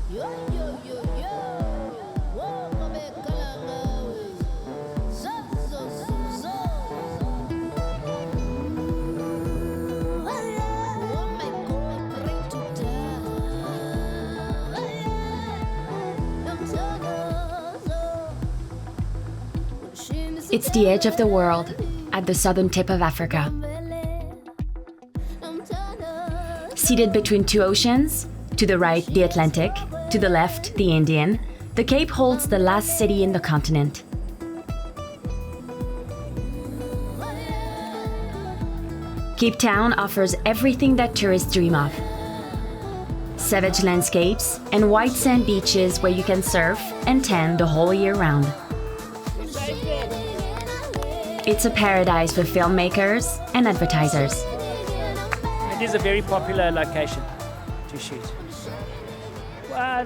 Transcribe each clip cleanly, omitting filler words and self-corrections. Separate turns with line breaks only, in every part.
It's the edge of the world, at the southern tip of Africa. Seated between two oceans, to the right the Atlantic, to the left the Indian, the Cape holds the last city in the continent. Cape Town offers everything that tourists dream of. Savage landscapes and white sand beaches where you can surf and tan the whole year round. It's a paradise for filmmakers and advertisers.
It is a very popular location to shoot.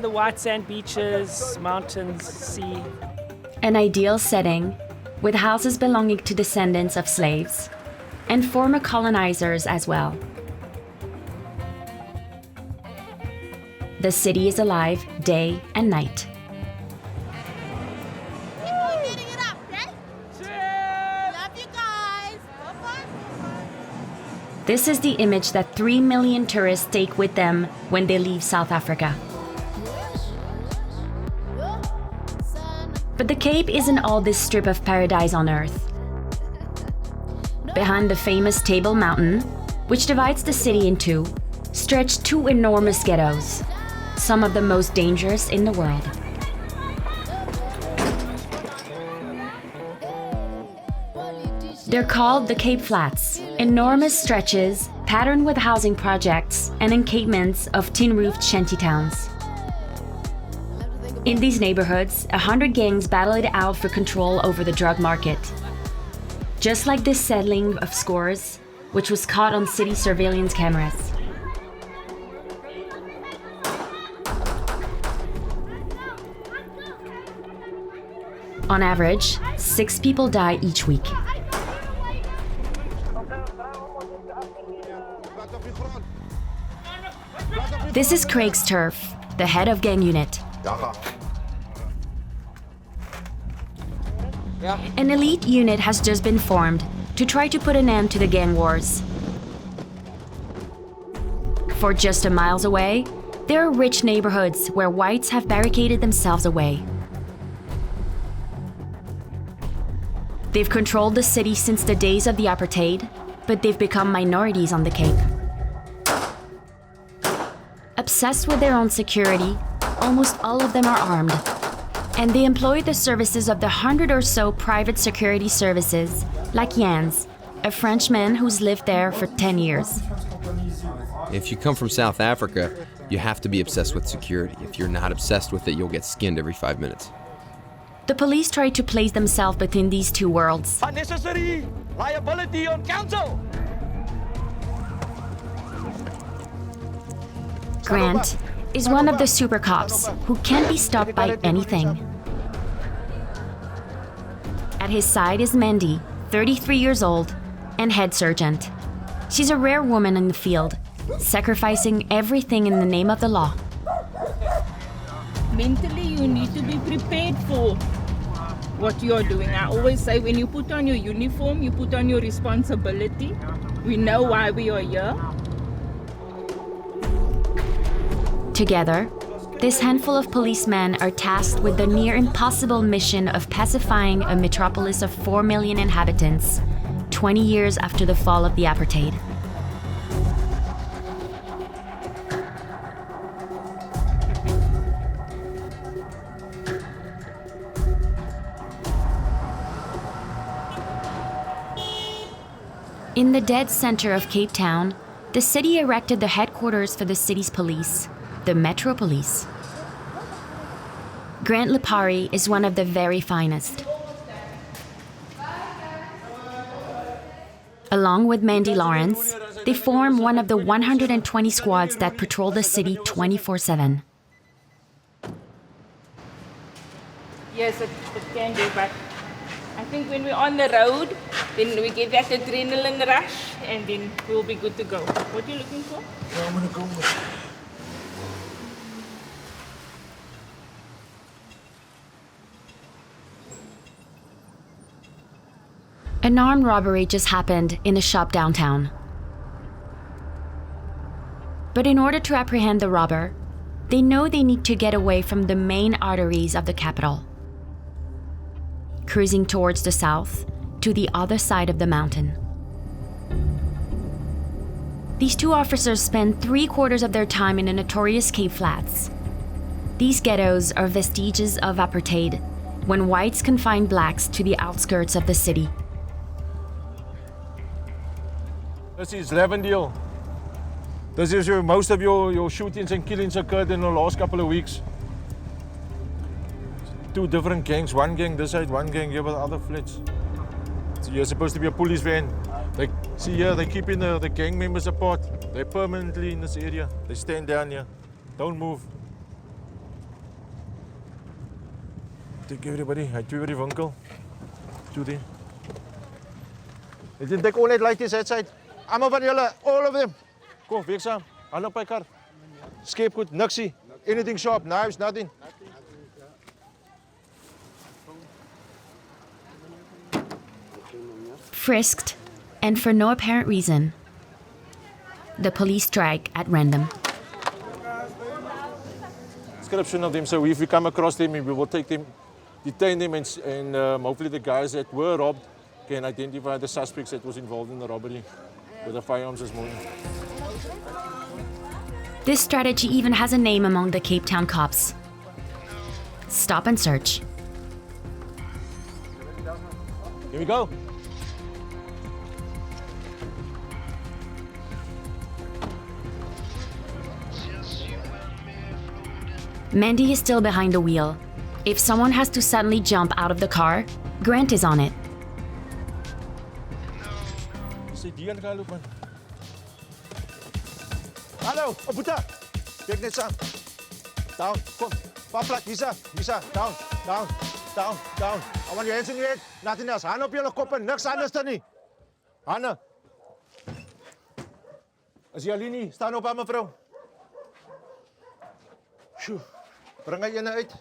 The white sand beaches, mountains, sea.
An ideal setting with houses belonging to descendants of slaves and former colonizers as well. The city is alive day and night. This is the image that 3 million tourists take with them when they leave South Africa. But the Cape isn't all this strip of paradise on earth. Behind the famous Table Mountain, which divides the city in two, stretch two enormous ghettos, some of the most dangerous in the world. They're called the Cape Flats, enormous stretches patterned with housing projects and encampments of tin-roofed shantytowns. In these neighborhoods, 100 gangs battle it out for control over the drug market. Just like this settling of scores, which was caught on city surveillance cameras. On average, 6 people die each week. This is Craig's Turf, the head of gang unit. An elite unit has just been formed to try to put an end to the gang wars. For just a miles away, there are rich neighborhoods where whites have barricaded themselves away. They've controlled the city since the days of the apartheid, but they've become minorities on the Cape. Obsessed with their own security, almost all of them are armed. And they employ the services of the 100 or so private security services, like Jans, a Frenchman who's lived there for 10 years.
If you come from South Africa, you have to be obsessed with security. If you're not obsessed with it, you'll get skinned every 5 minutes.
The police try to place themselves between these two worlds.
Unnecessary liability on council.
Grant is one of the super cops who can't be stopped by anything. At his side is Mandy, 33 years old, and head sergeant. She's a rare woman in the field, sacrificing everything in the name of the law.
Mentally, you need to be prepared for what you're doing. I always say when you put on your uniform, you put on your responsibility. We know why we are here.
Together, this handful of policemen are tasked with the near impossible mission of pacifying a metropolis of 4 million inhabitants, 20 years after the fall of the apartheid. In the dead center of Cape Town, the city erected the headquarters for the city's police, the Metro Police. Grant Lipari is one of the very finest. Along with Mandy Lawrence, they form one of the 120 squads that patrol the city 24/7.
Yes, it can be, but I think when we're on the road, then we get that adrenaline rush and then we'll be good to go. What are you looking for?
Yeah, I'm gonna go with
An armed robbery just happened in a shop downtown. But in order to apprehend the robber, they know they need to get away from the main arteries of the capital, cruising towards the south to the other side of the mountain. These two officers spend 3/4 of their time in the notorious Cape Flats. These ghettos are vestiges of apartheid, when whites confined blacks to the outskirts of the city.
This is Lavendale. This is where most of your shootings and killings occurred in the last couple of weeks. Two different gangs, one gang this side, one gang here with other flats. So you're supposed to be a police van. See here, they're keeping the gang members apart. They're permanently in this area. They stand down here. Don't move. Take everybody, hy twee by die winkel. Toe die. Dit dek all net like this outside. Almal van julle, all of them. Kom, week saam. Hand op my kar. Scapegoat, niksie. Anything sharp, knives, nothing.
Frisked, and for no apparent reason, the police strike at random.
Description of them, so if we come across them, we will take them, detain them, and hopefully the guys that were robbed can identify the suspects that was involved in the robbery with the firearms this morning.
This strategy even has a name among the Cape Town cops. Stop and search.
Here we go.
Mandy is still behind the wheel. If someone has to suddenly jump out of the car, Grant is on it.
Hallo, Oputa. Kijk net saam. Down, kom. Paplat, Lisa, down. I want your hands in your head. Nothing else. Hand op julle koppe, niks anders dan nie. Hande. As jy alleen nie, staan op aan mevrou. Sjoe. Bring hy ene uit.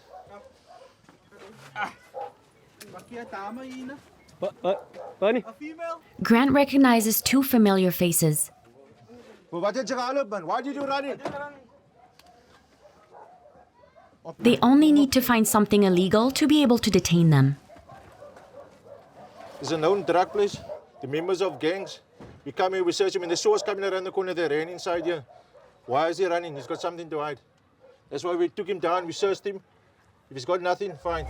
Grant recognizes two familiar faces.
Wat het jy gehaalop, man? Why did you run it?
They only need to find something illegal to be able to detain them.
It's a known drug place. The members of gangs, we come here, we search him, and they saw us coming around the corner, they ran inside here. Why is he running? He's got something to hide. That's why we took him down, we searched him. If he's got nothing, fine.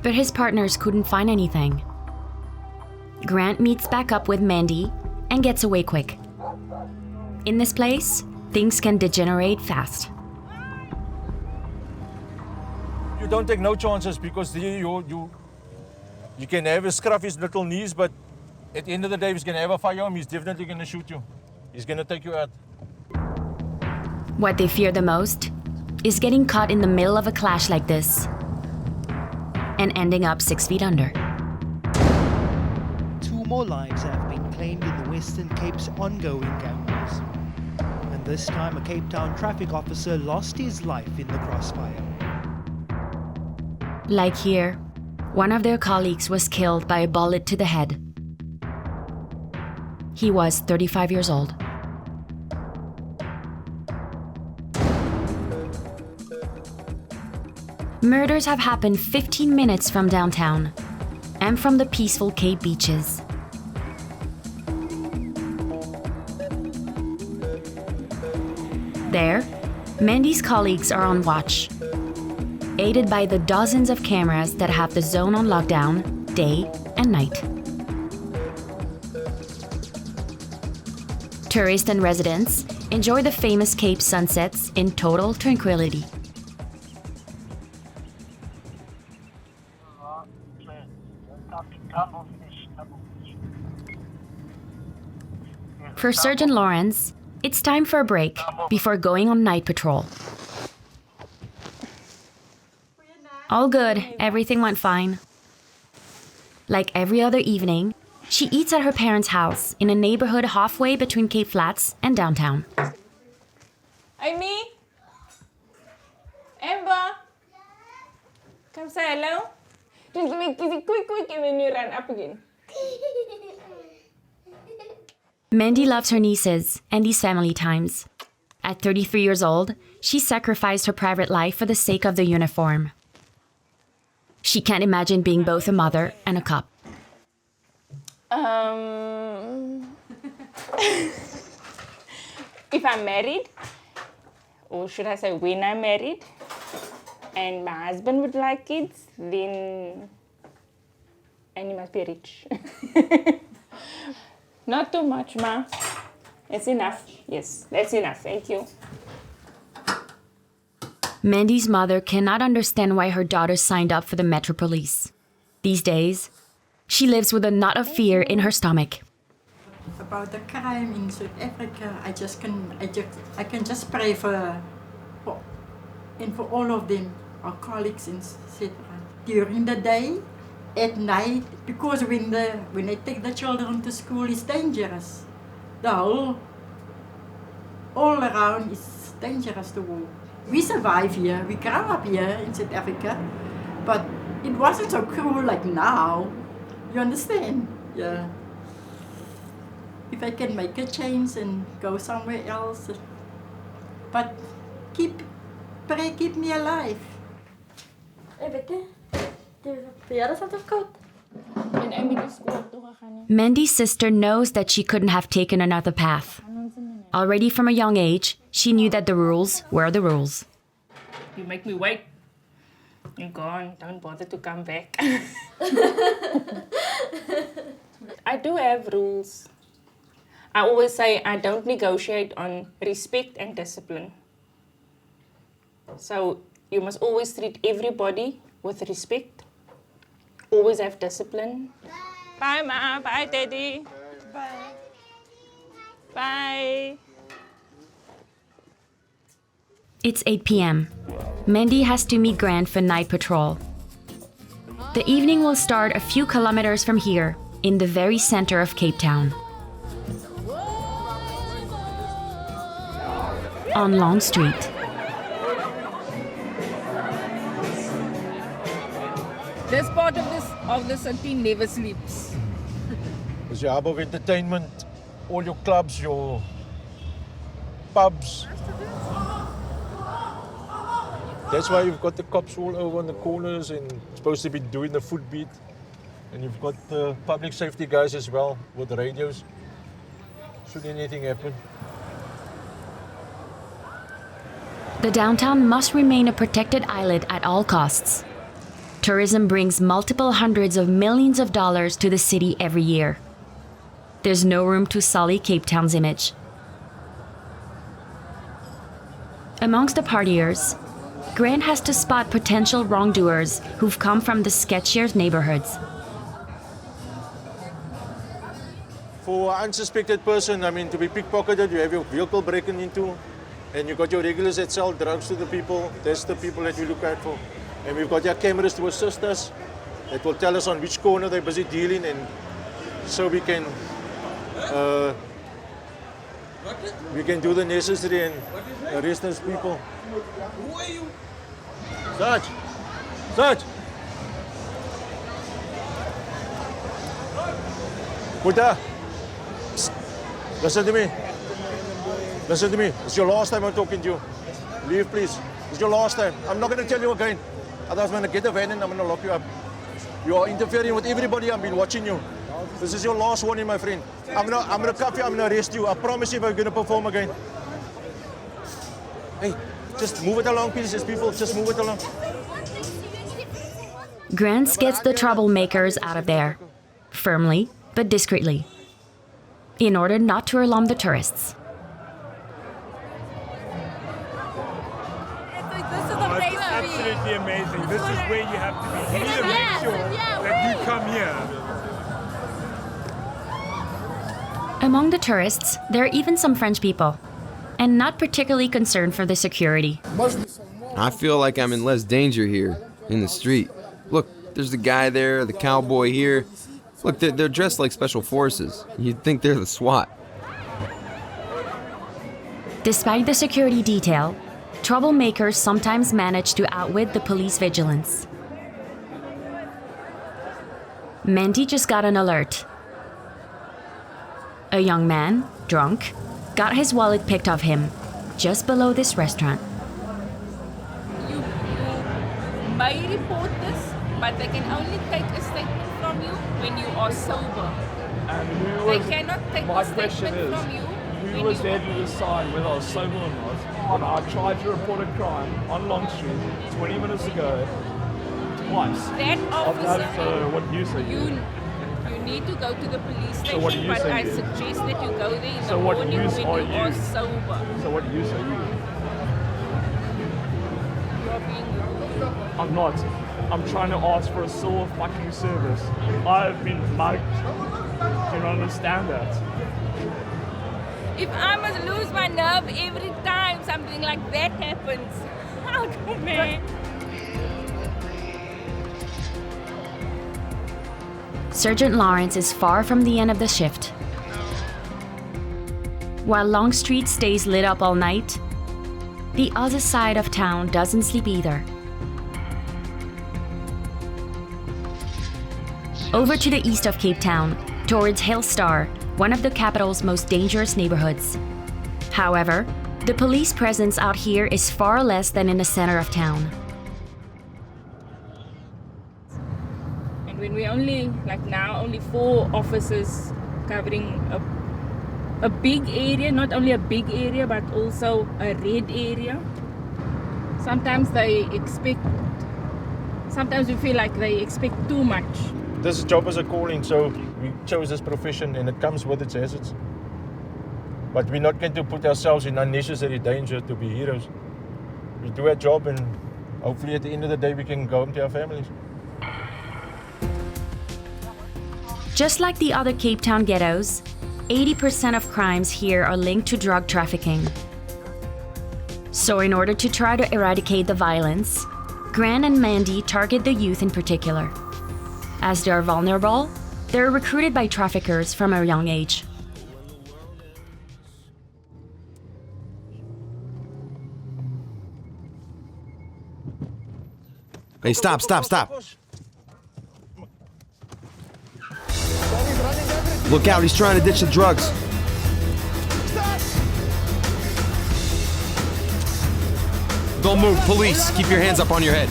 But his partners couldn't find anything. Grant meets back up with Mandy and gets away quick. In this place, things can degenerate fast.
You don't take no chances because you can have a scruff his little knees, but at the end of the day, if he's going to have a firearm, he's definitely going to shoot you. He's going to take you out.
What they fear the most is getting caught in the middle of a clash like this and ending up 6 feet under.
2 more lives have been claimed in the Western Cape's ongoing gang wars. And this time a Cape Town traffic officer lost his life in the crossfire.
Like here, one of their colleagues was killed by a bullet to the head. He was 35 years old. Murders have happened 15 minutes from downtown and from the peaceful Cape beaches. There, Mandy's colleagues are on watch, aided by the dozens of cameras that have the zone on lockdown day and night. Tourists and residents enjoy the famous Cape sunsets in total tranquility. For Sergeant Lawrence, it's time for a break before going on night patrol. All good, everything went fine. Like every other evening, she eats at her parents' house in a neighborhood halfway between Cape Flats and downtown.
Amy? Amber? Come say hello. Just make it quick and then you run up again.
Mandy loves her nieces and these family times. At 33 years old, she sacrificed her private life for the sake of the uniform. She can't imagine being both a mother and a cop.
If I'm married, or should I say when I'm married, and my husband would like kids, then... And he must be rich. Not too much, Ma. That's enough. Yes, that's enough. Thank you.
Mandy's mother cannot understand why her daughter signed up for the Metro Police. These days, she lives with a knot of fear in her stomach.
About the crime in South Africa, I can just pray for all of them, our colleagues, etc. During the day, at night, because when they take the children to school, it's dangerous. The whole, all around is dangerous to walk. We survive here, we grew up here in South Africa, but it wasn't so cruel like now. You understand? Yeah. If I can make a change and go somewhere else, but pray keep me alive.
Mandy's sister knows that she couldn't have taken another path. Already from a young age, she knew that the rules were the rules.
You make me wait. You're gone. Don't bother to come back. I do have rules. I always say I don't negotiate on respect and discipline. So you must always treat everybody with respect. Always have discipline. Bye, Ma. Bye, Daddy. Bye. Bye.
It's 8 p.m. Mandy has to meet Grant for night patrol. The evening will start a few kilometers from here, in the very center of Cape Town. On Long Street.
This part of the city never sleeps.
It's your hub of entertainment, all your clubs, your pubs. That's why you've got the cops all over on the corners and supposed to be doing the foot beat. And you've got the public safety guys as well with the radios. Should anything happen.
The downtown must remain a protected islet at all costs. Tourism brings multiple hundreds of millions of dollars to the city every year. There's no room to sully Cape Town's image. Amongst the partiers, Grant has to spot potential wrongdoers who've come from the sketchier neighborhoods.
For an unsuspected person, to be pickpocketed, you have your vehicle broken into, and you've got your regulars that sell drugs to the people. That's the people that we look out for. And we've got our cameras to assist us that will tell us on which corner they're busy dealing, and so we can do the necessary and arrest those people. Who are you? Search! Buddha! Listen to me. It's your last time I'm talking to you. Leave, please. It's your last time. I'm not going to tell you again. Otherwise, I'm going to get a van and I'm going to lock you up. You are interfering with everybody. I've been watching you. This is your last warning, my friend. I'm going to cuff you. I'm going to arrest you. I promise you if I'm going to perform again. Hey, just move it along, please. People, just move it along.
Grant gets the troublemakers out of there, firmly but discreetly, in order not to alarm the tourists.
It's absolutely amazing. This is where you have to be. You need to make sure that you come here.
Among the tourists, there are even some French people, and not particularly concerned for the security.
I feel like I'm in less danger here, in the street. Look, there's the guy there, the cowboy here. Look, they're dressed like special forces. You'd think they're the SWAT.
Despite the security detail, troublemakers sometimes manage to outwit the police vigilance. Mandy just got an alert. A young man, drunk, got his wallet picked off him just below this restaurant.
You may report this, but they can only take a statement from you when you are sober. They cannot take a statement from you.
Who was there to decide whether I was sober or not when I tried to report a crime on Long Street 20 minutes ago, twice?
That officer,
what use are you?
You need to go to the police station,
So what use
but
are
I
you?
suggest that you go there in
So
the
what
morning
use
when
are
you
you?
are sober.
So what use are you?
You are being rude.
I'm not. I'm trying to ask for a civil fucking service. I've been mugged. Do you understand that?
If I must lose my nerve every time something like that happens, how come, man?
Sergeant Lawrence is far from the end of the shift. While Long Street stays lit up all night, the other side of town doesn't sleep either. Over to the east of Cape Town, towards Hillstar, one of the capital's most dangerous neighborhoods. However, the police presence out here is far less than in the center of town.
And when we only, like now, only 4 officers covering a big area, not only a big area, but also a red area. Sometimes we feel like they expect too much.
This job is a calling, so we chose this profession and it comes with its hazards. But we're not going to put ourselves in unnecessary danger to be heroes. We do our job and hopefully at the end of the day we can go home to our families.
Just like the other Cape Town ghettos, 80% of crimes here are linked to drug trafficking. So in order to try to eradicate the violence, Gran and Mandy target the youth in particular. As they are vulnerable, they're recruited by traffickers from a young age.
Hey, stop. Look out, he's trying to ditch the drugs. Don't move, police. Keep your hands up on your head.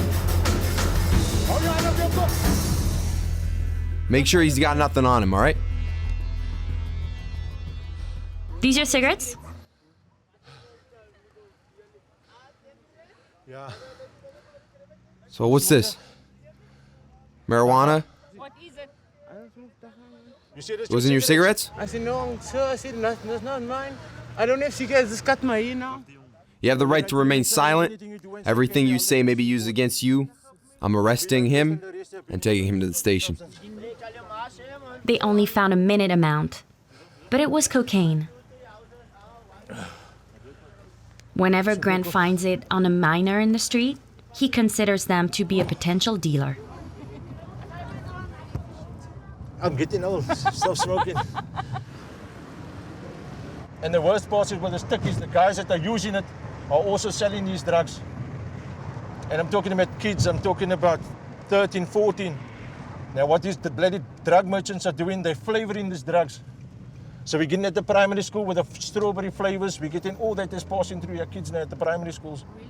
Make sure he's got nothing on him, all right?
These are cigarettes?
Yeah.
So what's this? Marijuana?
What is it?
You see this?
Wasn't your cigarettes?
I said, no, sir. I said, that's not mine. I don't know if you guys just cut my ear now.
You have the right to remain silent. Everything you say may be used against you. I'm arresting him and taking him to the station.
They only found a minute amount, but it was cocaine. Whenever Grant finds it on a minor in the street, he considers them to be a potential dealer.
I'm getting old. Stop smoking. And the worst part is with the stick is the guys that are using it are also selling these drugs. And I'm talking about kids, I'm talking about 13, 14. Now what is the bloody drug merchants are doing? They're flavoring these drugs. So we're getting at the primary school with the strawberry flavors. We're getting all that is passing through your kids now at the primary schools. Really?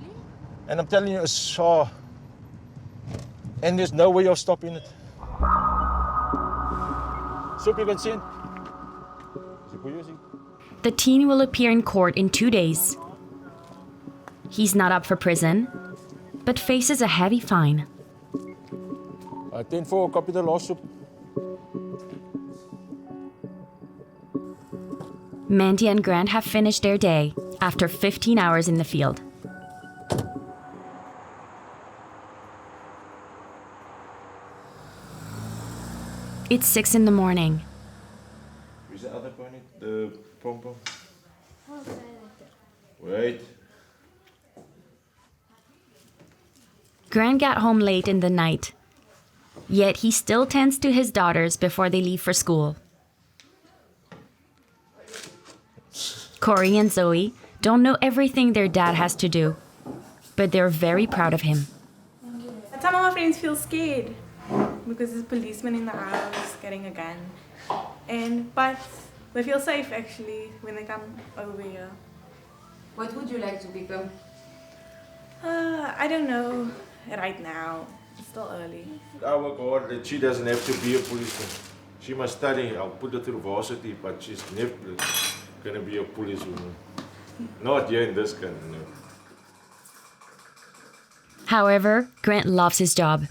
And I'm telling you, it's and there's no way of stopping it. So you can see it.
The teen will appear in court in 2 days. He's not up for prison, but faces a heavy fine.
10-4, copy the lawsuit.
Mandy and Grant have finished their day after 15 hours in the field. It's 6 in the morning.
Where's the other pony? The pom-pom? Wait.
Grant got home late in the night, yet he still tends to his daughters before they leave for school. Corey and Zoe don't know everything their dad has to do, but they're very proud of him.
Some of my friends feel scared. because there's a policeman in the house carrying a gun. But they feel safe actually when they come over here.
What would you like to become?
I don't know right now. It's still early.
I work hard that she doesn't have to be a policeman. She must study. I'll put her through varsity, but she's never gonna be a policewoman. Not here in this country, no.
However, Grant loves his job.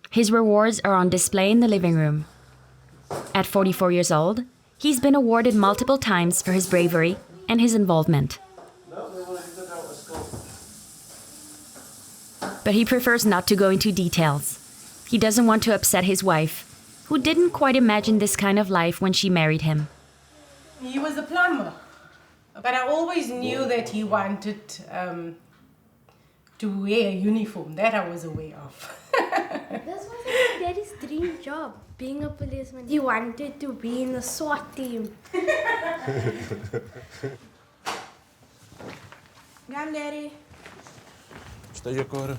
His rewards are on display in the living room. At 44 years old, he's been awarded multiple times for his bravery and his involvement. But he prefers not to go into details. He doesn't want to upset his wife, who didn't quite imagine this kind of life when she married him.
He was a plumber, but I always knew that he wanted to wear a uniform. That I was aware of.
This was my daddy's dream job, being a policeman. He wanted to be in the SWAT team.
Come, Daddy.
Stay your car.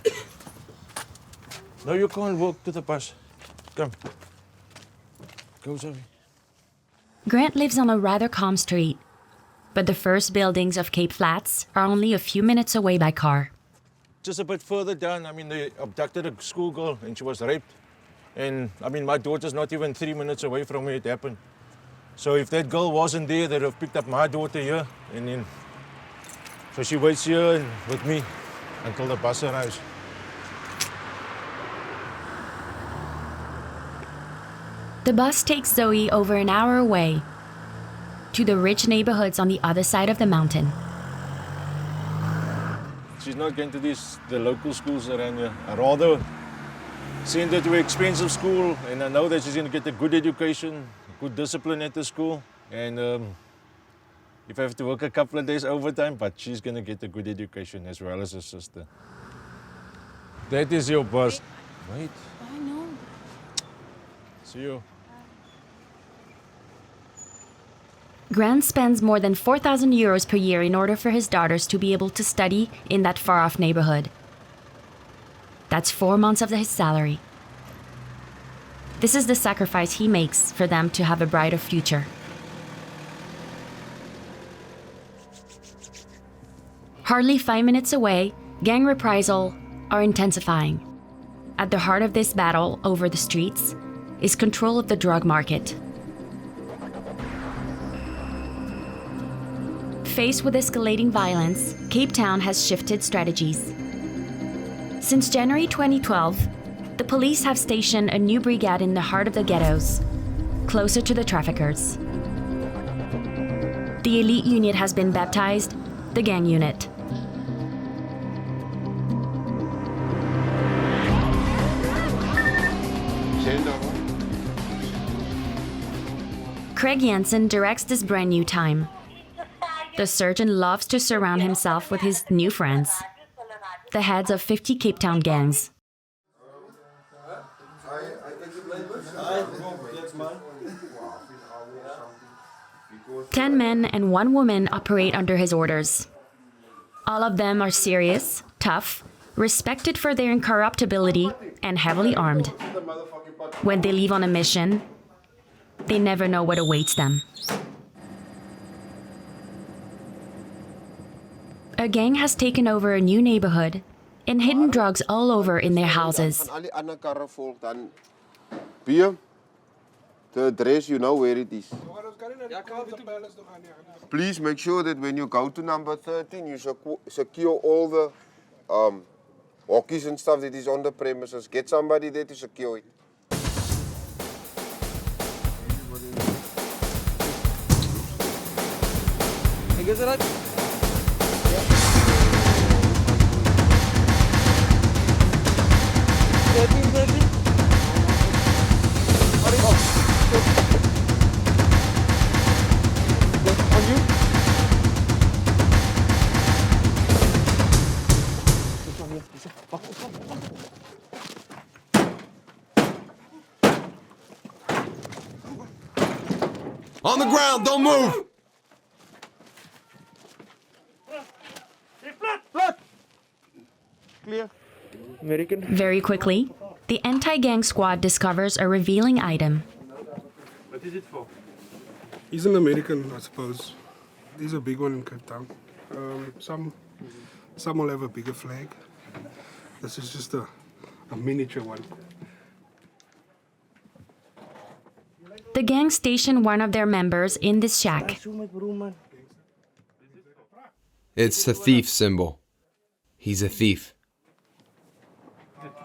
No, you can't walk to the bus. Come. Go, Zoe.
Grant lives on a rather calm street, but the first buildings of Cape Flats are only a few minutes away by car.
Just a bit further down, they abducted a schoolgirl and she was raped. And, my daughter's not even 3 minutes away from where it happened. So if that girl wasn't there, they'd have picked up my daughter here. And then, so she waits here with me until the bus arrives.
The bus takes Zoe over an hour away to the rich neighborhoods on the other side of the mountain.
She's not going to the local schools around here. I'd rather send her to an expensive school, and I know that she's going to get a good education, good discipline at the school. And if I have to work a couple of days overtime, but she's going to get a good education as well as her sister. That is your bus. Wait.
I know.
See you.
Grant spends more than 4,000 euros per year in order for his daughters to be able to study in that far-off neighborhood. That's 4 months of his salary. This is the sacrifice he makes for them to have a brighter future. Hardly 5 minutes away, gang reprisal are intensifying. At the heart of this battle over the streets is control of the drug market. Faced with escalating violence, Cape Town has shifted strategies. Since January 2012, the police have stationed a new brigade in the heart of the ghettos, closer to the traffickers. The elite unit has been baptized the Gang Unit. Craig Jensen directs this brand new time. The sergeant loves to surround himself with his new friends, the heads of 50 Cape Town gangs. 10 men and 1 woman operate under his orders. All of them are serious, tough, respected for their incorruptibility, and heavily armed. When they leave on a mission, they never know what awaits them. A gang has taken over a new neighborhood and hidden drugs all over in their houses.
Beer, the address, you know where it is. Please make sure that when you go to number 13, you secure all the walkies and stuff that is on the premises. Get somebody there to secure it.
On the ground, don't move!
Flat! Clear.
American.
Very quickly, the anti-gang squad discovers a revealing item.
What is it for?
He's an American, I suppose. He's a big one in Cape Town. Some will have a bigger flag. This is just a miniature one.
The gang station one of their members in this shack.
It's the thief symbol. He's a thief.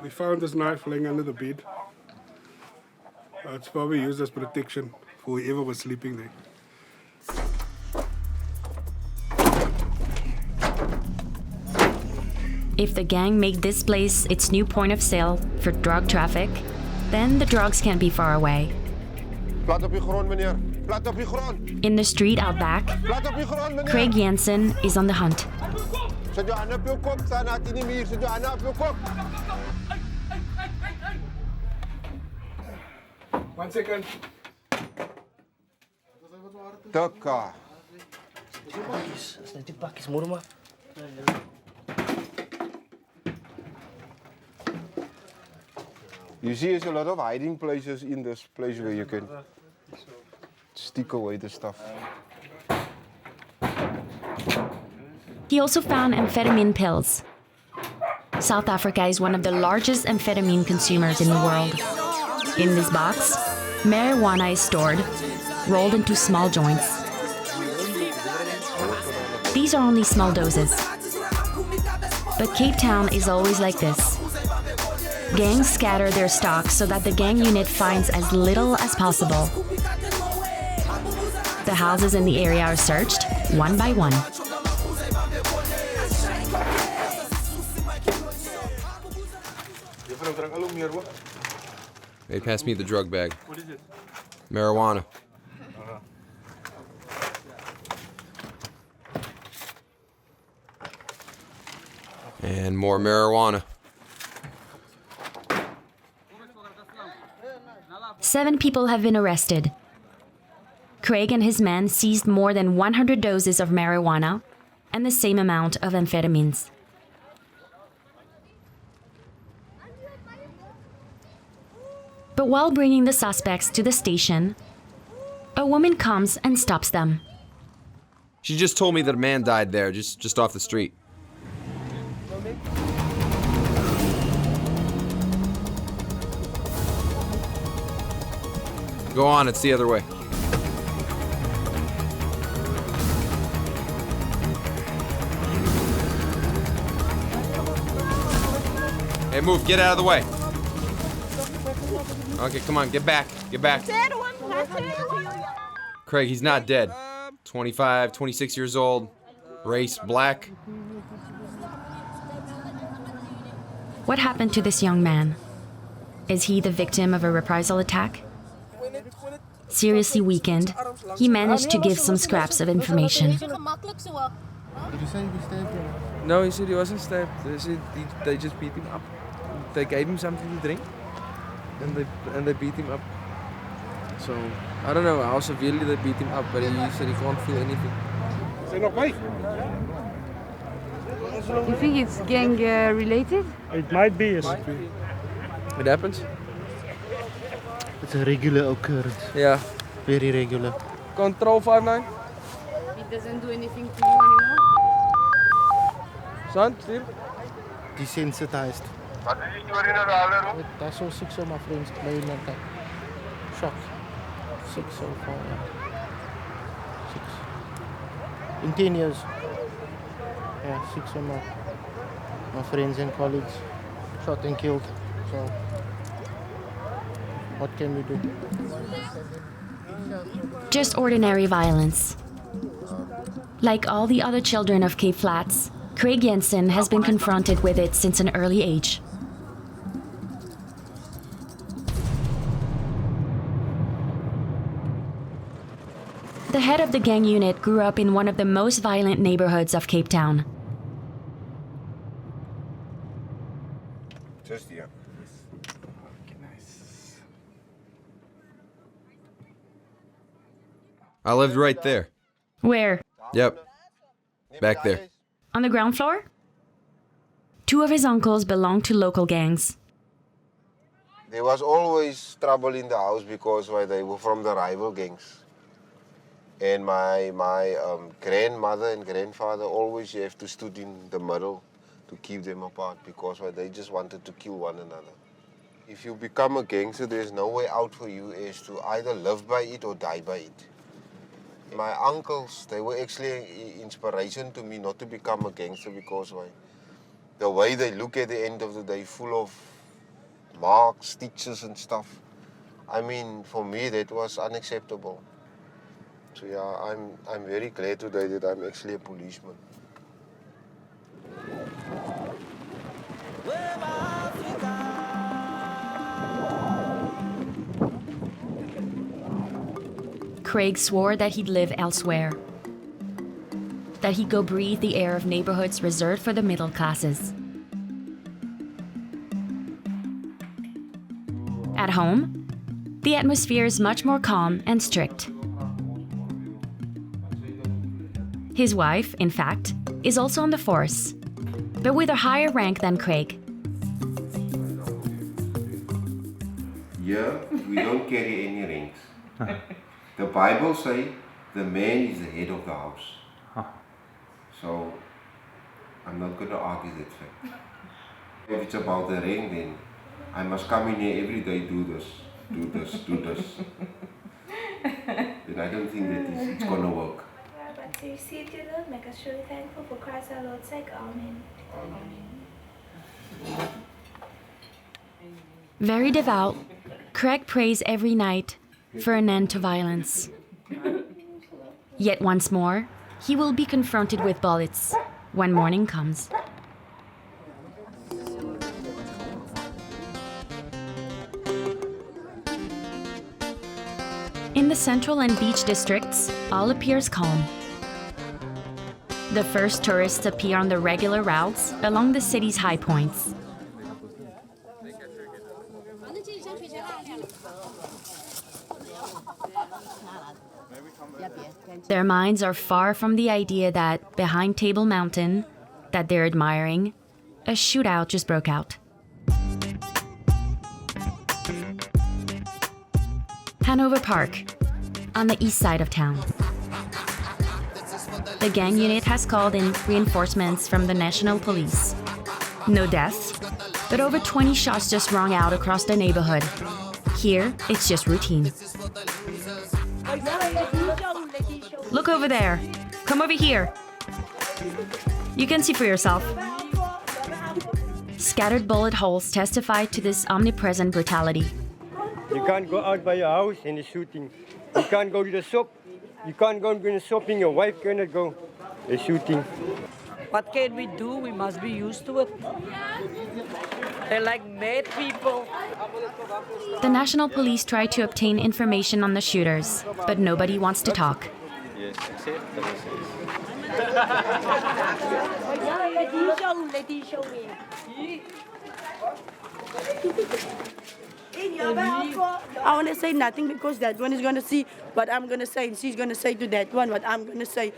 We found this knife laying under the bed. It's probably used as protection for whoever was sleeping there.
If the gang make this place its new point of sale for drug traffic, then the drugs can't be far away.
Plat op je grond, meneer. Plat op je grond.
In the street out back,
Plat op je grond, meneer.
Craig Jensen is on the hunt.
Zet je hand op je kop, sta na 10 uur. Zet je hand op je kop.
1 second.
Tukka.
Pakjes, dat zijn die pakjes, morma.
You see, there's a lot of hiding places in this place where you can stick away the stuff.
He also found amphetamine pills. South Africa is one of the largest amphetamine consumers in the world. In this box, marijuana is stored, rolled into small joints. These are only small doses. But Cape Town is always like this. Gangs scatter their stock so that the gang unit finds as little as possible. The houses in the area are searched, one by one.
Hey, pass me the drug bag.
What is it?
Marijuana. And more marijuana.
7 people have been arrested. Craig and his men seized more than 100 doses of marijuana and the same amount of amphetamines. But while bringing the suspects to the station, a woman comes and stops them.
She just told me that a man died there, just off the street. Go on, it's the other way. Hey, move, get out of the way. Okay, come on, get back, get back. Craig, he's not dead. 25, 26 years old, race black.
What happened to this young man? Is he the victim of a reprisal attack? Seriously weakened, he managed to give some scraps of information.
Did you say he stabbed him?
No, he said he wasn't stabbed. They just beat him up. They gave him something to drink, and they beat him up. So I don't know how severely they beat him up, but he said he can't feel anything.
You think it's gang related?
It might be, yes.
It happens.
It's a regular occurrence.
Yeah.
Very regular.
Control 59.
It doesn't do anything to you anymore?
Son, still?
Desensitized. That's all 6 of my friends playing at that. Shock. 6 so far, yeah. 6. In 10 years. Yeah, 6 of my friends and colleagues shot and killed. So, what can we do?
Just ordinary violence. Like all the other children of Cape Flats, Craig Jensen has been confronted with it since an early age. The head of the gang unit grew up in one of the most violent neighborhoods of Cape Town.
Just here.
I lived right there.
Where?
Yep. Back there.
On the ground floor? Two of his uncles belonged to local gangs.
There was always trouble in the house because they were from the rival gangs. And my grandmother and grandfather always have to stood in the middle to keep them apart because they just wanted to kill one another. If you become a gangster, there's no way out for you as to either live by it or die by it. My uncles, they were actually an inspiration to me not to become a gangster because the way they look at the end of the day, full of marks, stitches and stuff. I mean, for me, that was unacceptable. So yeah, I'm very glad today that I'm actually a policeman.
Craig swore that he'd live elsewhere, that he'd go breathe the air of neighborhoods reserved for the middle classes. At home, the atmosphere is much more calm and strict. His wife, in fact, is also on the force, but with a higher rank than Craig.
Here, we don't carry any rings. The Bible says the man is the head of the house. So, I'm not going to argue that fact. If it's about the ring, then I must come in here every day, do this. Then I don't think that it's going to work.
But to receive your love, make us truly thankful for Christ our Lord's sake. Amen. Amen.
Very devout, Craig prays every night for an end to violence. Yet once more, he will be confronted with bullets when morning comes. In the central and beach districts, all appears calm. The first tourists appear on the regular routes along the city's high points. Their minds are far from the idea that behind Table Mountain, that they're admiring, a shootout just broke out. Hanover Park, on the east side of town. The gang unit has called in reinforcements from the National Police. No deaths, but over 20 shots just rung out across the neighborhood. Here, it's just routine. Look over there. Come over here. You can see for yourself. Scattered bullet holes testify to this omnipresent brutality.
You can't go out by your house and it's shooting. You can't go to the shop. You can't go to the shopping. Your wife cannot go. They're shooting.
What can we do? We must be used to it. They're like mad people.
The National Police try to obtain information on the shooters, but nobody wants to talk.
Yes,
I want to say nothing because that one is going to see what I'm going to say and she's going to say to that one what I'm going to say.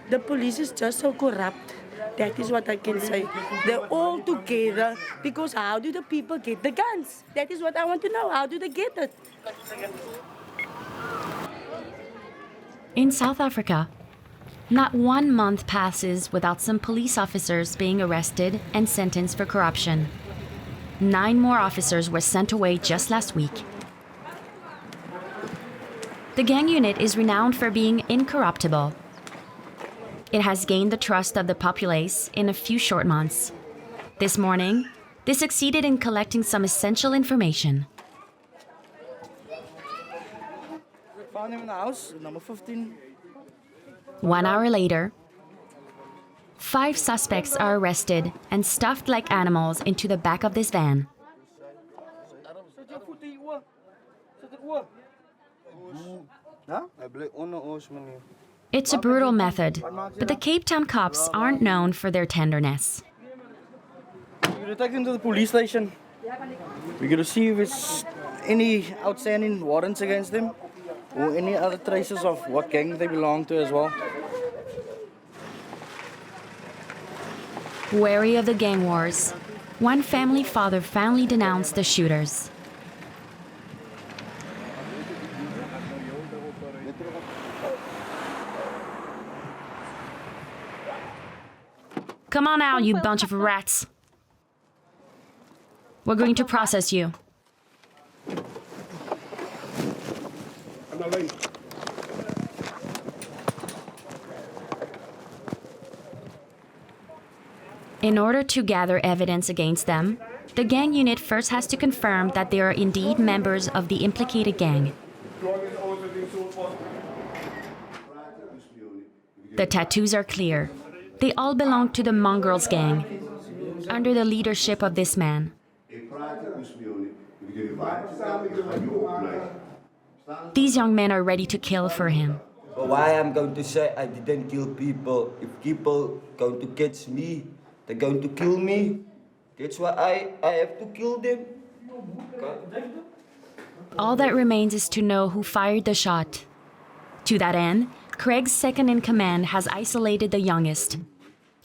The police is just so corrupt. That is what I can say. They're all together because how do the people get the guns? That is what I want to know. How do they get it?
In South Africa, not 1 month passes without some police officers being arrested and sentenced for corruption. 9 more officers were sent away just last week. The gang unit is renowned for being incorruptible. It has gained the trust of the populace in a few short months. This morning, they succeeded in collecting some essential information.
We found him in the house, number 15.
1 hour later, 5 suspects are arrested and stuffed like animals into the back of this van. It's a brutal method, but the Cape Town cops aren't known for their tenderness.
We're going to take them to the police station. We're going to see if there's any outstanding warrants against them or any other traces of what gang they belong to as well.
Wary of the gang wars, one family father finally denounced the shooters. Come on out, you bunch of rats. We're going to process you. In order to gather evidence against them, the gang unit first has to confirm that they are indeed members of the implicated gang. The tattoos are clear. They all belong to the Mongrels gang, under the leadership of this man. These young men are ready to kill for him.
But why I'm going to say I didn't kill people? If people going to catch me, they're going to kill me. That's why I have to kill them.
All that remains is to know who fired the shot. To that end, Craig's second in command has isolated the youngest,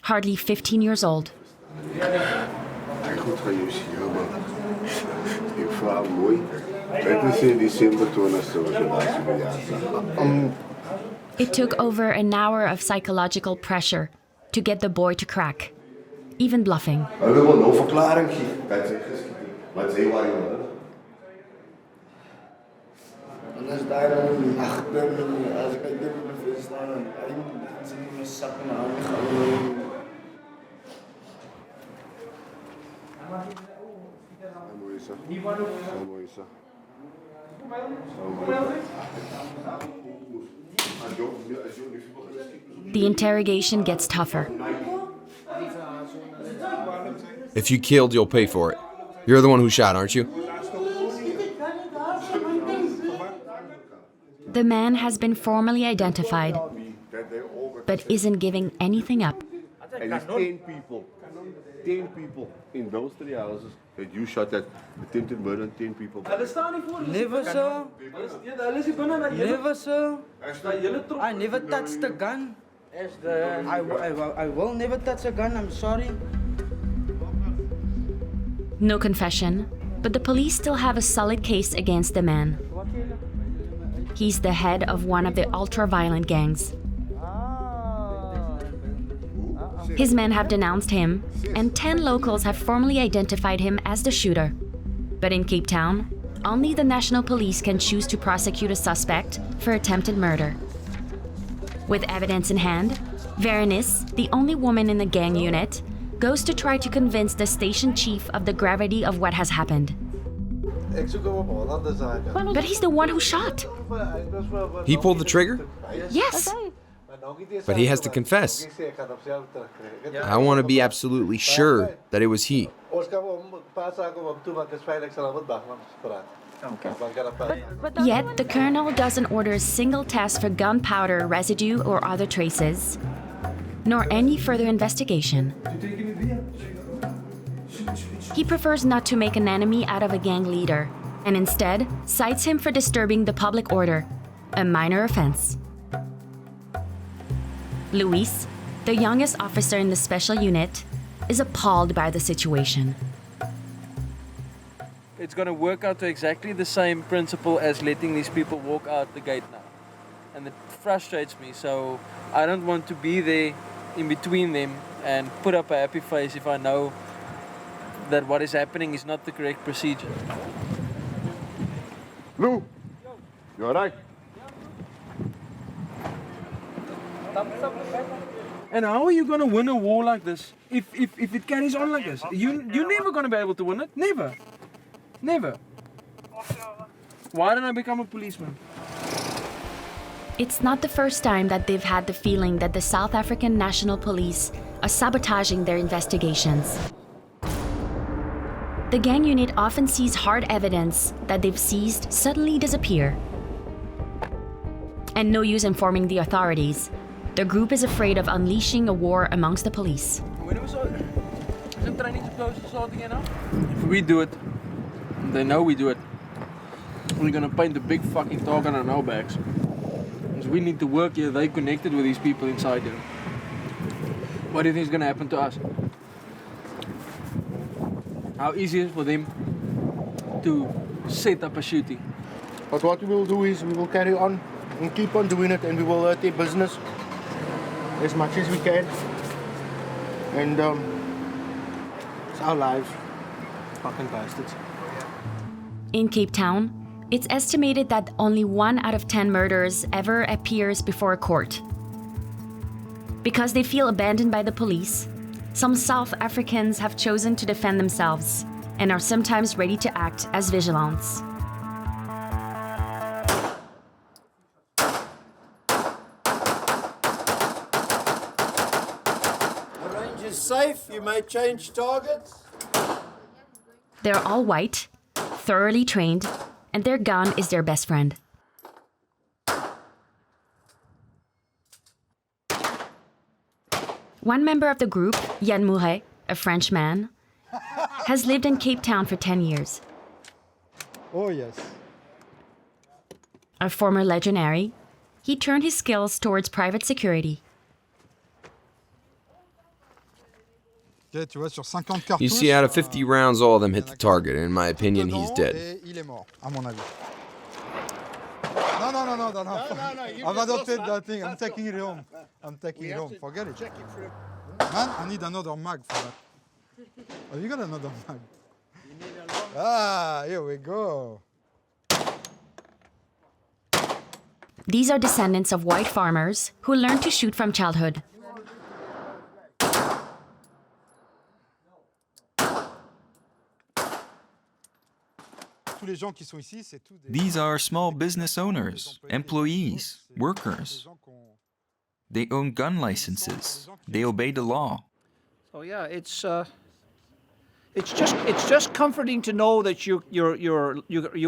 hardly 15 years old. It took over an hour of psychological pressure to get the boy to crack, even bluffing. The interrogation gets tougher.
If you killed, you'll pay for it. You're the one who shot, aren't you?
The man has been formally identified, but isn't giving anything up.
And there's 10 people. 10 people in those 3 houses that you shot at attempted murder on 10 people.
Never, sir. Never, sir. I never touched a gun. I will never touch a gun, I'm sorry.
No confession, but the police still have a solid case against the man. He's the head of one of the ultra-violent gangs. His men have denounced him, and 10 locals have formally identified him as the shooter. But in Cape Town, only the national police can choose to prosecute a suspect for attempted murder. With evidence in hand, Veronice, the only woman in the gang unit, goes to try to convince the station chief of the gravity of what has happened. But he's the one who shot.
He pulled the trigger?
Yes.
But he has to confess. I want to be absolutely sure that it was he.
Yet, the colonel doesn't order a single test for gunpowder residue or other traces, nor any further investigation. He prefers not to make an enemy out of a gang leader, and instead cites him for disturbing the public order, a minor offense. Luis, the youngest officer in the special unit, is appalled by the situation.
It's going to work out to exactly the same principle as letting these people walk out the gate now. And it frustrates me, so I don't want to be there in between them and put up a happy face if I know that what is happening is not the correct procedure.
Lou, you alright?
And how are you going to win a war like this if it carries on like this? You're never going to be able to win it. Never. Never. Why didn't I become a policeman?
It's not the first time that they've had the feeling that the South African National Police are sabotaging their investigations. The gang unit often sees hard evidence that they've seized suddenly disappear. And no use informing the authorities. The group is afraid of unleashing a war amongst the police.
If we do it, they know we do it. We're gonna paint a big fucking target on our backs. Because we need to work here, they connected with these people inside here. What do you think is gonna happen to us? how easy it is for them to set up a shooting.
But what we will do is we will carry on and keep on doing it, and we will hurt their business as much as we can. And it's our lives. Fucking bastards.
In Cape Town, it's estimated that only 1 out of 10 murders ever appears before a court. Because they feel abandoned by the police, some South Africans have chosen to defend themselves and are sometimes ready to act as vigilantes.
The range is safe, you may change targets.
They're all white, thoroughly trained, and their gun is their best friend. One member of the group, Yann Mouret, a French man, has lived in Cape Town for 10 years.
Oh, yes.
A former legionary, he turned his skills towards private security.
You see, out of 50 rounds, all of them hit the target. In my opinion, he's dead.
No. I've adopted that thing. I'm taking it home. Forget it. Check it for him. Man, I need another mag for that. Have you got another mag? Here we go.
These are descendants of white farmers who learned to shoot from childhood.
These are small business owners, employees, workers. They own gun licenses. They obey the law.
So yeah, it's just comforting to know that you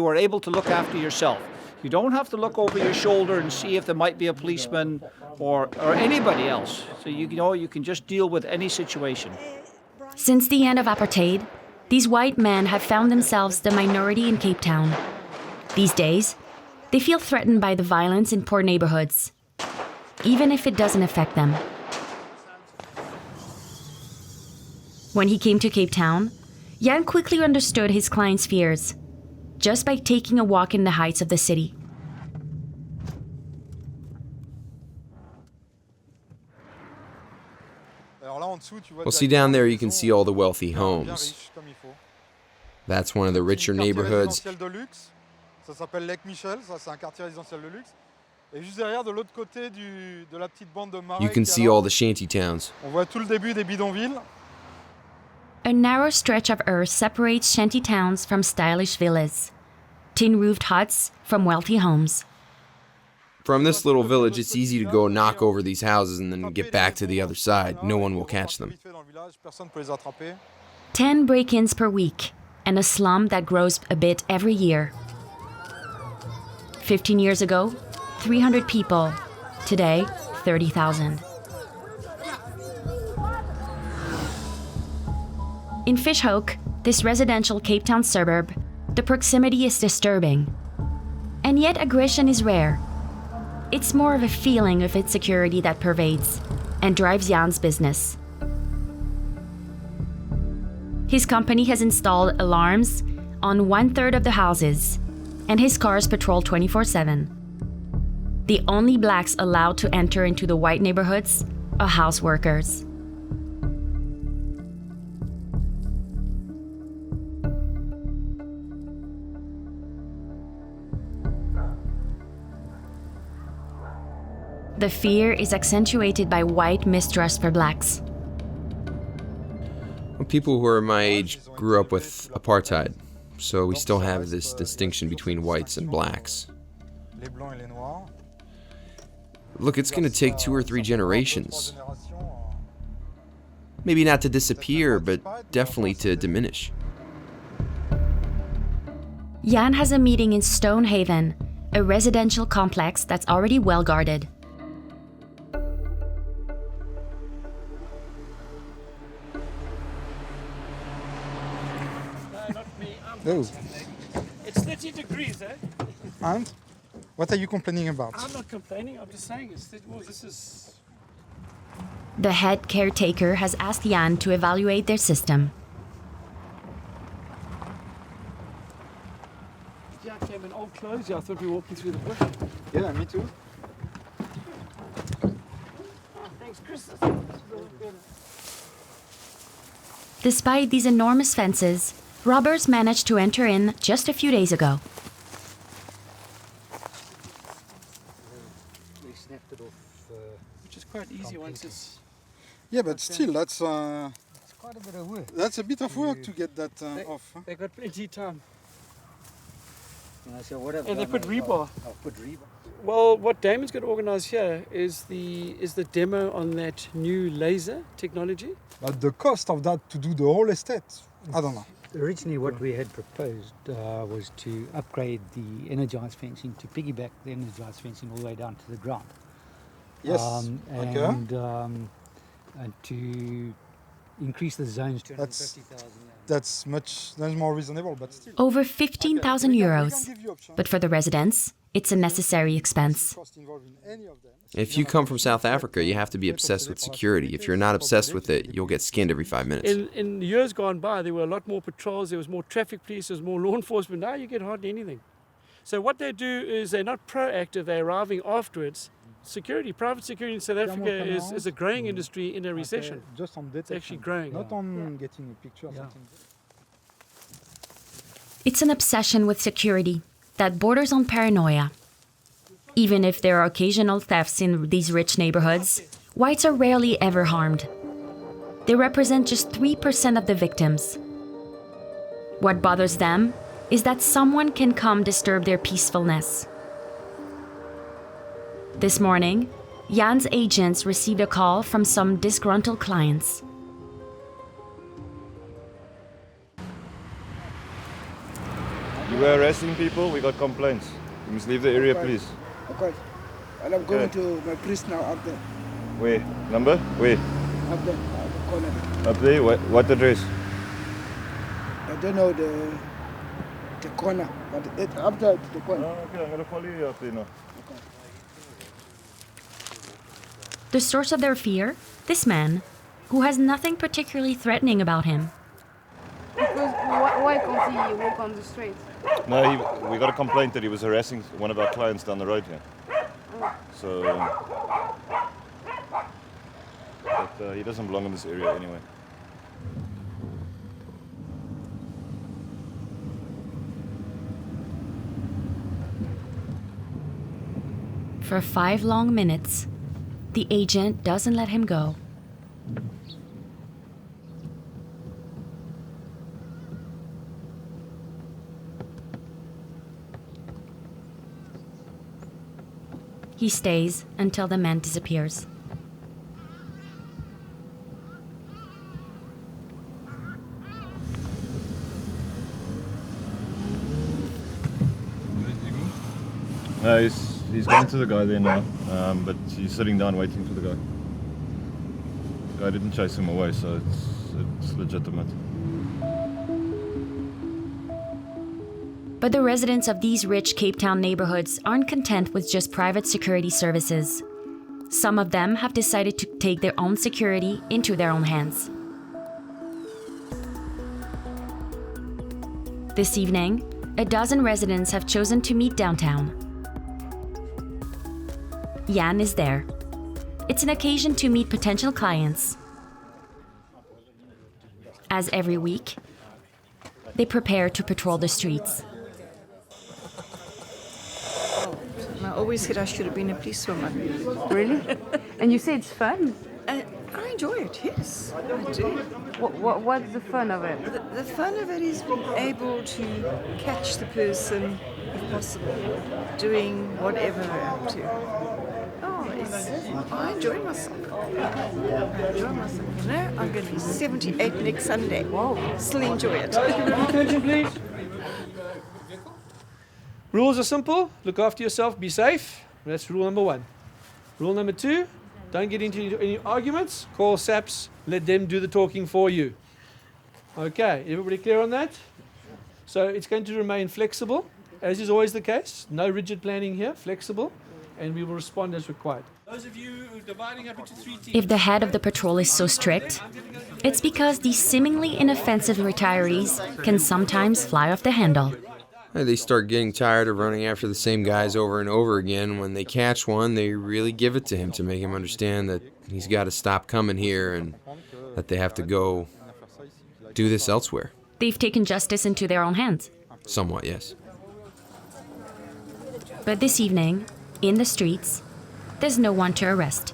are able to look after yourself. You don't have to look over your shoulder and see if there might be a policeman or anybody else. So you know you can just deal with any situation.
Since the end of apartheid, these white men have found themselves the minority in Cape Town. These days, they feel threatened by the violence in poor neighborhoods, even if it doesn't affect them. When he came to Cape Town, Jan quickly understood his client's fears, just by taking a walk in the heights of the city.
Well, see, down there you can see all the wealthy homes. That's one of the richer neighborhoods. You can see all the shanty towns.
A narrow stretch of earth separates shanty towns from stylish villas, tin-roofed huts from wealthy homes.
From this little village, it's easy to go knock over these houses and then get back to the other side. No one will catch them.
10 break-ins per week, and a slum that grows a bit every year. 15 years ago, 300 people. Today, 30,000. In Fishhoek, this residential Cape Town suburb, the proximity is disturbing. And yet aggression is rare. It's more of a feeling of insecurity that pervades and drives Jan's business. His company has installed alarms on 1/3 of the houses, and his cars patrol 24/7. The only blacks allowed to enter into the white neighborhoods are house workers. The fear is accentuated by white mistrust for blacks.
People who are my age grew up with apartheid, so we still have this distinction between whites and blacks. Look, it's going to take 2 or 3 generations. Maybe not to disappear, but definitely to diminish.
Jan has a meeting in Stonehaven, a residential complex that's already well guarded.
Oh.
It's 30 degrees, eh?
And? What are you complaining about?
I'm not complaining, I'm just saying this is...
The head caretaker has asked Jan to evaluate their system.
closed? Yeah, I thought we were walking through the bush.
Yeah, me too.
Thanks, Chris.
Despite these enormous fences, robbers managed to enter in just a few days ago.
They snapped it off, which is quite easy once it's...
Yeah, but still, that's
It's quite a bit of work.
that's a bit of work to get that off. Huh?
They got plenty of time.
So what
And they put rebar.
I'll put rebar.
Well, what Damon's going to organise here is the demo on that new laser technology.
But the cost of that to do the whole estate, I don't know.
Originally what we had proposed was to upgrade the energised fencing, to piggyback the energised fencing all the way down to the ground.
Yes,
And to increase the zones to 250,000.
That's more reasonable, but still.
Over 15,000 euros. But for the residents, it's a necessary expense.
If you come from South Africa, you have to be obsessed with security. If you're not obsessed with it, you'll get skinned every 5 minutes.
In years gone by, there were a lot more patrols, there was more traffic police, there was more law enforcement. Now you get hardly anything. So what they do is they're not proactive, they're arriving afterwards. Security, private security in South Africa is a growing industry in a recession.
Just on detection.
It's actually growing.
Not on getting a picture or something.
It's an obsession with security that borders on paranoia. Even if there are occasional thefts in these rich neighborhoods, whites are rarely ever harmed. They represent just 3% of the victims. What bothers them is that someone can come disturb their peacefulness. This morning, Jan's agents received a call from some disgruntled clients.
You were arresting people, we got complaints. You must leave the area, please.
Okay. And I'm going to my priest now up there.
Where? Number? Where?
Up there, the corner.
Up there? What address?
I don't know the corner, but it's up there to the corner.
Oh, okay, I'm going to follow you up there now.
The source of their fear? This man, who has nothing particularly threatening about him.
Because why can't he walk on the street?
No, we got a complaint that he was harassing one of our clients down the road here. So, but he doesn't belong in this area anyway.
For 5 long minutes, the agent doesn't let him go. He stays until the man disappears.
No, he's going to the guy there now, but he's sitting down waiting for the guy. The guy didn't chase him away, so it's legitimate.
But the residents of these rich Cape Town neighborhoods aren't content with just private security services. Some of them have decided to take their own security into their own hands. This evening, a dozen residents have chosen to meet downtown. Jan is there. It's an occasion to meet potential clients. As every week, they prepare to patrol the streets.
I always said I should have been a policewoman.
Really? And you say it's fun?
I enjoy it, yes, I do.
What's the fun of it?
The fun of it is being able to catch the person, if possible, doing whatever they're up to. I enjoy myself. You know, I'm going to be 78 next Sunday. Wow. Still enjoy it.
Attention, please. Rules are simple. Look after yourself. Be safe. That's rule number 1. Rule number 2, don't get into any arguments. Call SAPs. Let them do the talking for you. Okay, everybody clear on that? So it's going to remain flexible, as is always the case. No rigid planning here. Flexible. And we will respond as required. Those of you dividing up into 3 teams.
If the head of the patrol is so strict, it's because these seemingly inoffensive retirees can sometimes fly off the handle.
They start getting tired of running after the same guys over and over again. When they catch one, they really give it to him to make him understand that he's got to stop coming here and that they have to go do this elsewhere.
They've taken justice into their own hands.
Somewhat, yes.
But this evening, in the streets, there's no one to arrest.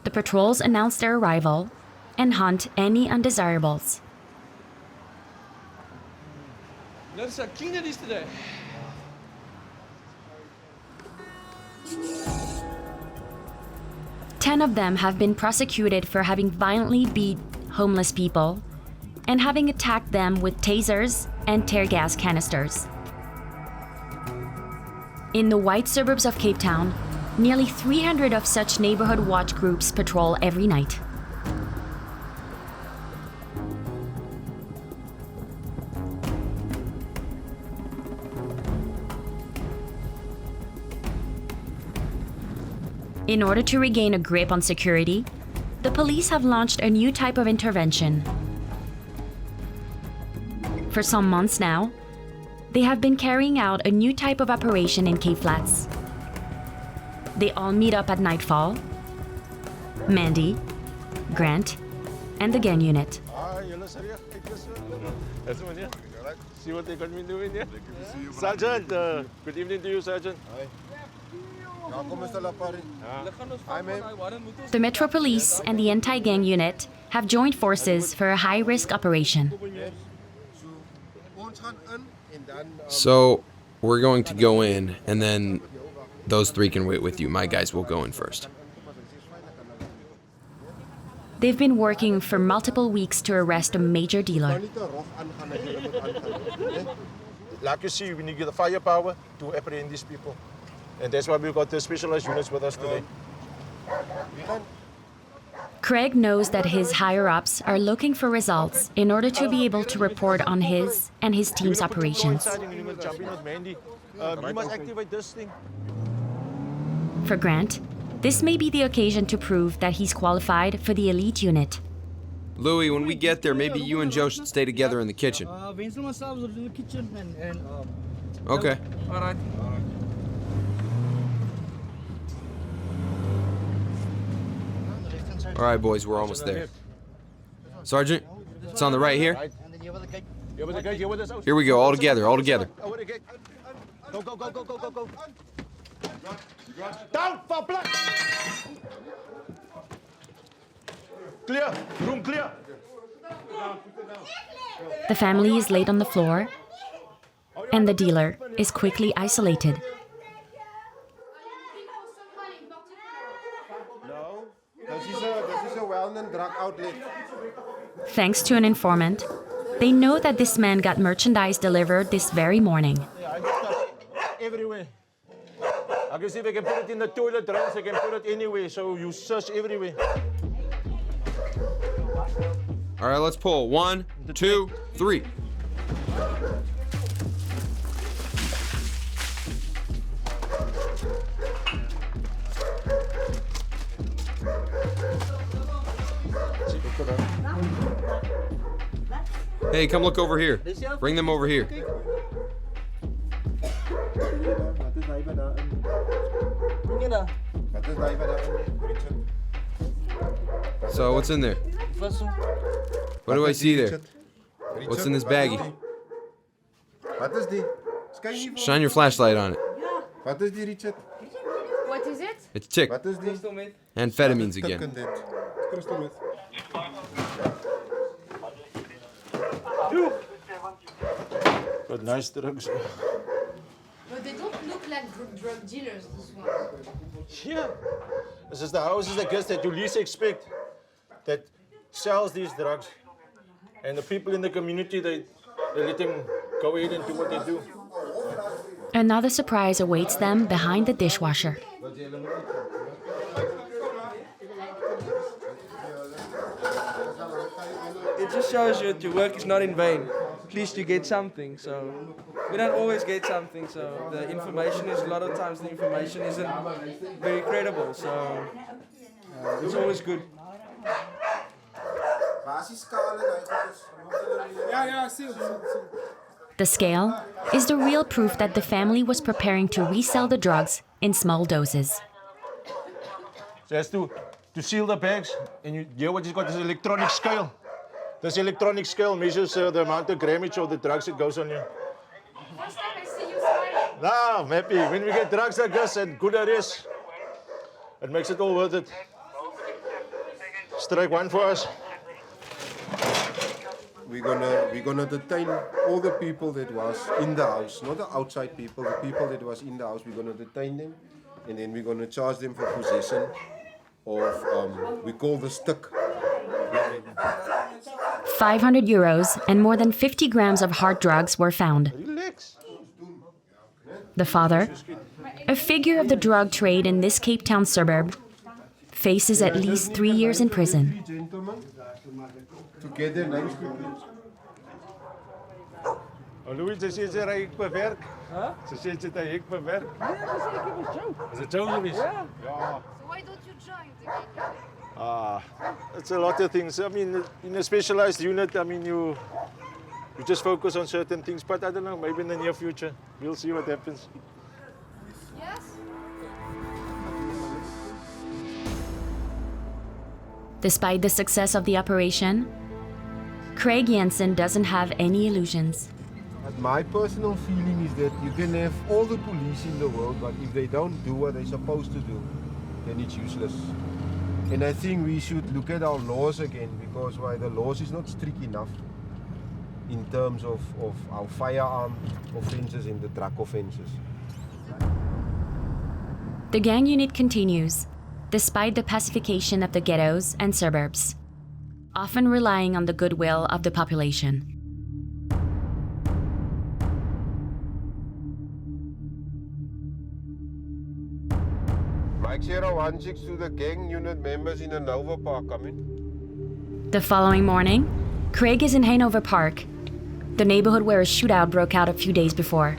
The patrols announce their arrival and hunt any undesirables.
Notice how clean it is today.
Ten of them have been prosecuted for having violently beat homeless people and having attacked them with tasers and tear gas canisters. In the white suburbs of Cape Town, nearly 300 of such neighborhood watch groups patrol every night. In order to regain a grip on security, the police have launched a new type of intervention. For some months now, they have been carrying out a new type of operation in Cape Flats. They all meet up at nightfall. Mandy, Grant, and the gang unit.
See what they got me doing here? Sergeant, good evening to you, Sergeant.
The Metro Police and the anti-gang unit have joined forces for a high-risk operation.
So, we're going to go in, and then those three can wait with you. My guys will go in first.
They've been working for multiple weeks to arrest a major dealer.
Like you see, we need the firepower to apprehend these people. And that's why we've got the specialized units with us today.
Craig knows that his higher-ups are looking for results in order to be able to report on his and his team's operations.
You must activate this thing.
For Grant, this may be the occasion to prove that he's qualified for the elite unit.
Louis, when we get there, maybe you and Joe should stay together in the kitchen. Okay.
All right.
All right, boys, we're almost there. Sergeant, it's on the right here. Here we go, all together, all together.
Go, go, go, go, go, go, go. Down for black. Clear, room clear.
The family is laid on the floor, and the dealer is quickly isolated.
No, this is a well-known drug outlet.
Thanks to an informant, they know that this man got merchandise delivered this very morning.
Everywhere. I can see if I can put it in the toilet rolls, I can put it anywhere, so you search everywhere.
All right, let's pull. 1, 2, 3. Hey, come look over here. Bring them over here. So, what's in there? What do I see there? What's in this baggie? Shine your flashlight on it.
What is it?
It's tick. Amphetamines again.
Got nice drugs.
But they don't look like drug dealers, these ones.
Yeah. This is the houses, I guess, that you least expect that sells these drugs. And the people in the community, they let them go ahead and do what they do.
Another surprise awaits them behind the dishwasher.
It just shows you that your work is not in vain. At least you get something. So we don't always get something. So the information is, a lot of times the information isn't very credible. So it's always good.
The scale is the real proof that the family was preparing to resell the drugs in small doses.
So has to seal the bags, and you hear what he's got is an electronic scale. This electronic scale measures the amount of grammage of the drugs that goes on you.
First time I see you smiling.
Nah, I'm happy. When we get drugs like this and good arrests, it makes it all worth it. Strike one for us.
We're gonna detain all the people that was in the house, not the outside people, the people that was in the house. We're gonna detain them, and then we're gonna charge them for possession of we call the stick.
500 euros and more than 50 grams of hard drugs were found. The father, a figure of the drug trade in this Cape Town suburb, faces at least 3 years in prison.
Together, names.
Louis, ze sê sy ry ek per werk. Ze sê sy het hy ek per werk. Is it Joe Louis?
So why don't you join the gang?
It's a lot of things. I mean, in a specialized unit, I mean, you just focus on certain things. But I don't know, maybe in the near future, we'll see what happens.
Yes?
Despite the success of the operation, Craig Jensen doesn't have any illusions.
My personal feeling is that you can have all the police in the world, but if they don't do what they're supposed to do, then it's useless. And I think we should look at our laws again, because the laws is not strict enough in terms of our firearm offences and the drug offences.
The gang unit continues, despite the pacification of the ghettos and suburbs, often relying on the goodwill of the population.
Mike 016 to the gang unit members in the Nova Park coming.
The following morning, Craig is in Hanover Park, the neighborhood where a shootout broke out a few days before.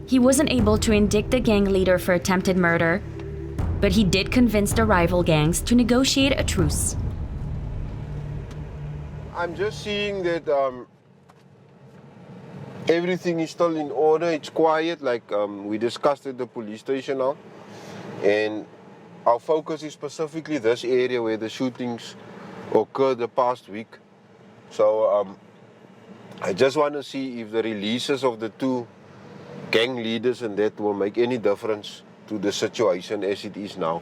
He wasn't able to indict the gang leader for attempted murder, but he did convince the rival gangs to negotiate a truce.
I'm just seeing that everything is still in order, it's quiet, like we discussed at the police station now. And our focus is specifically this area where the shootings occurred the past week. So I just want to see if the releases of the two gang leaders and that will make any difference to the situation as it is now.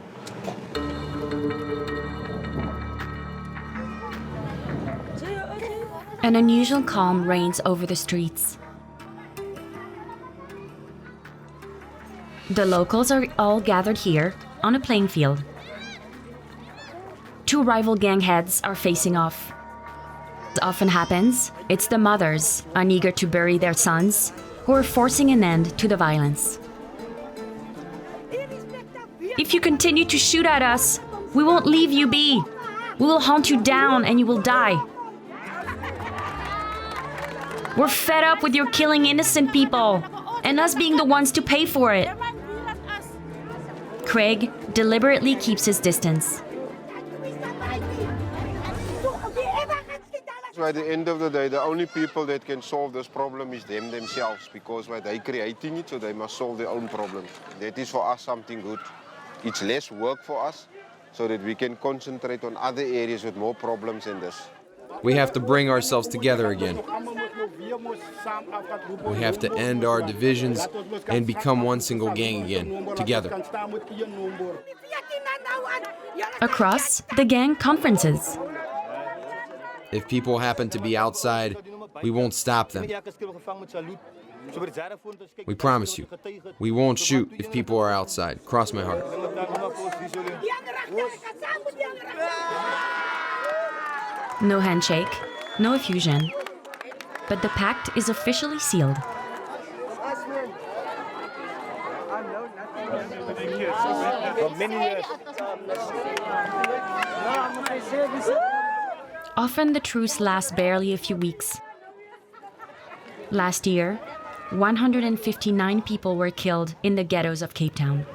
An unusual calm reigns over the streets. The locals are all gathered here on a playing field. Two rival gang heads are facing off. As often happens, it's the mothers, uneager to bury their sons, who are forcing an end to the violence. If you continue to shoot at us, we won't leave you be. We will hunt you down and you will die. We're fed up with your killing innocent people and us being the ones to pay for it. Craig deliberately keeps his distance.
By the end of the day, the only people that can solve this problem is themselves, because they're creating it, so they must solve their own problems. That is for us something good. It's less work for us, so that we can concentrate on other areas with more problems than this.
We have to bring ourselves together again. We have to end our divisions and become one single gang again, together.
Across the gang conferences.
If people happen to be outside, we won't stop them. We promise you, we won't shoot if people are outside. Cross my heart.
No handshake, no effusion, but the pact is officially sealed. Often the truce lasts barely a few weeks. Last year, 159 people were killed in the ghettos of Cape Town.